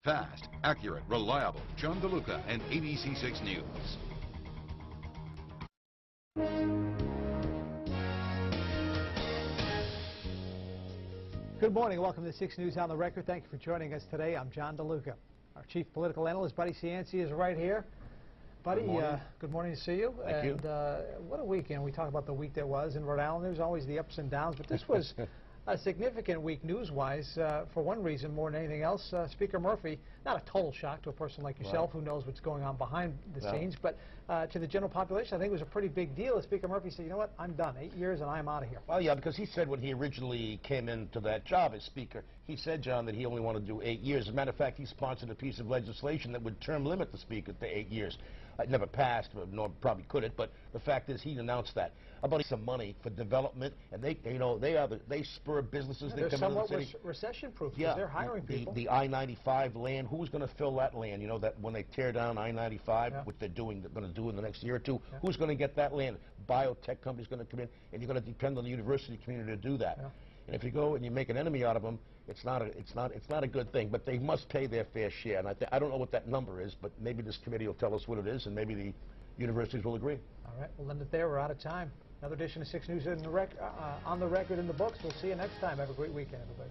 Fast, accurate, reliable. John DeLuca and ABC6 News. Good morning. Welcome to 6 News on the Record. Thank you for joining us today. I'm John DeLuca. Our chief political analyst, Buddy Cianci, is right here. Buddy, good morning to see you. Thank you. What a weekend. We talk about the week that was in Rhode Island. There's always the ups and downs, but this was a significant week news-wise for one reason more than anything else. Speaker Murphy, not a total shock to a person like yourself who knows what's going on behind the scenes, but to the general population, I think it was a pretty big deal. Speaker Murphy said, you know what, I'm done. 8 years and I'm out of here. Well, yeah, because he said when he originally came into that job as Speaker, he said, John, that he only wanted to do 8 years. As a matter of fact, he sponsored a piece of legislation that would term limit the Speaker to 8 years. It never passed, nor probably could it, but the fact is he announced that. About some money for development, and they spur businesses. They're somewhat recession-proof because they're hiring people. The I-95 land, who's going to fill that land? You know, that when they tear down I-95, what they're going to do in the next year or two, who's going to get that land? Biotech companies going to come in, and you're going to depend on the university community to do that. And if you go and you make an enemy out of them, it's not a good thing. But they must pay their fair share, and I don't know what that number is, but maybe this committee will tell us what it is, and maybe the universities will agree. All right, we'll end it there. We're out of time. Another edition of 6 News on the record in the books. We'll see you next time. Have a great weekend, everybody.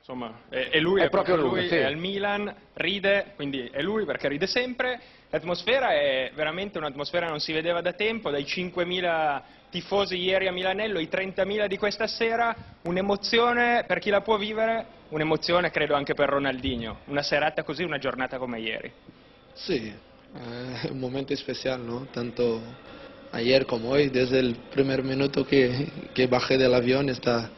Insomma, è lui, è proprio lui, è al Milan, ride, quindi è lui perché ride sempre. L'atmosfera è veramente un'atmosfera che non si vedeva da tempo, dai 5.000 tifosi ieri a Milanello, ai 30.000 di questa sera, un'emozione per chi la può vivere, un'emozione credo anche per Ronaldinho, una serata così, una giornata come ieri. Sí, un momento especial, ¿no? Tanto ayer como hoy, desde el primer minuto que bajé del avión está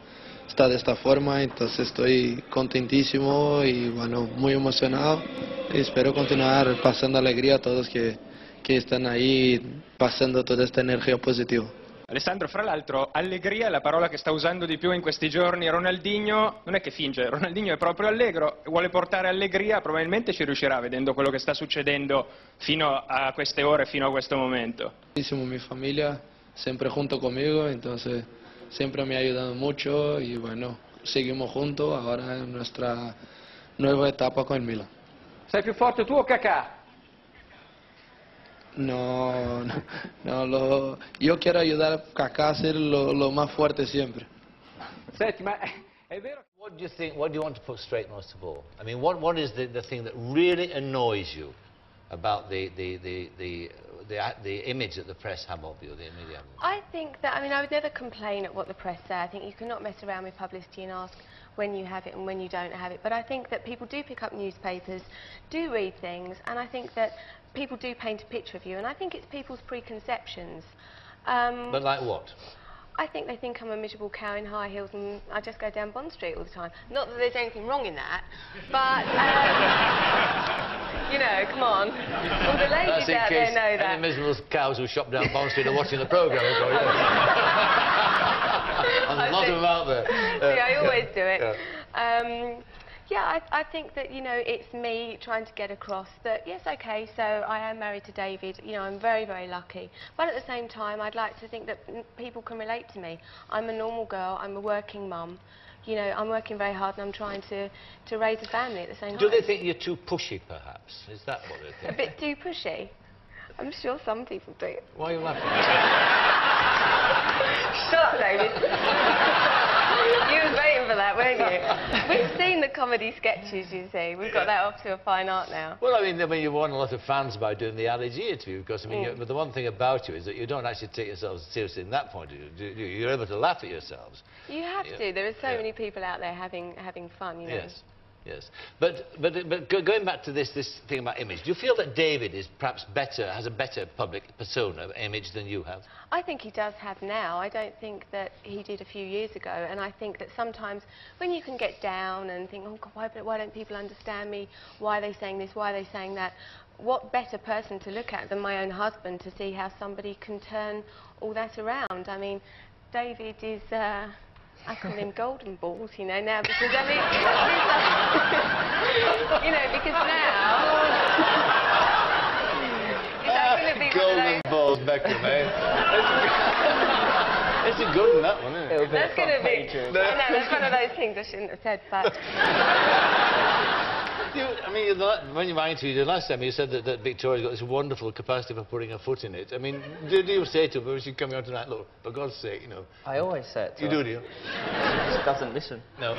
de esta forma, entonces estoy contentísimo y bueno, muy emocionado y espero continuar pasando alegría a todos que están ahí pasando toda esta energia positiva. Alessandro, fra l'altro, allegria è la parola che sta usando di più in questi giorni Ronaldinho, non è che finge, Ronaldinho è proprio allegro, vuole portare allegria, probabilmente ci riuscirà vedendo quello che sta succedendo fino a queste ore, fino a questo momento. Mi familia siempre junto conmigo, entonces siempre me ha ayudado mucho y bueno, seguimos juntos ahora en nuestra nueva etapa con el Milan. Sei più forte tu o Kakà? No, yo quiero ayudar a Kakà a ser lo más fuerte siempre. Senti, ma è vero? What do you think? What do you want to put straight most of all? I mean, what is the thing that really annoys you about the image that the press have of you, the media? I think that, I mean, I would never complain at what the press say. I think you cannot mess around with publicity and ask when you have it and when you don't have it. But I think that people do pick up newspapers, do read things, and I think that people do paint a picture of you, and I think it's people's preconceptions. But like what? I think they think I'm a miserable cow in high heels and I just go down Bond Street all the time. Not that there's anything wrong in that, but, you know, come on. All the ladies out there know that. Any miserable cows who shop down Bond Street are watching the programme. There's a lot of them out there. See, I always do it. Yeah, I think that, you know, it's me trying to get across that, yes, OK, so I am married to David, you know, I'm very, very lucky. But at the same time, I'd like to think that people can relate to me. I'm a normal girl, I'm a working mum, you know, I'm working very hard and I'm trying to raise a family at the same time. Do they think you're too pushy, perhaps? Is that what they think? A bit too pushy? I'm sure some people do. Why are you laughing? Shut up, David. You were waiting for that, weren't you? We've seen the comedy sketches, you see. We've got that off to a fine art now. Well, I mean, you've won a lot of fans by doing the Ali G interview, because, I mean, but the one thing about you is that you don't actually take yourselves seriously in that point of view. You're able to laugh at yourselves. You have to. There are so many people out there having fun, you know. Yes. Yes. But going back to this thing about image, do you feel that David is perhaps better, has a better public persona, image than you have? I think he does have now. I don't think that he did a few years ago, and I think that sometimes when you can get down and think, oh God, why don't people understand me? Why are they saying this? Why are they saying that? What better person to look at than my own husband to see how somebody can turn all that around? I mean, David is, I call him golden balls, you know, now, because, I mean, you know, because now... Golden balls, Beckham, eh? It's a good one, that one, isn't it? That's going to be... I know, that's one of those things I shouldn't have said, but... I mean, when you were interviewed the last time, you said that Victoria's got this wonderful capacity for putting her foot in it. I mean, do you say to her when she's coming out tonight, look, for God's sake, you know... I always say it to her. You do, do you? She doesn't listen. No.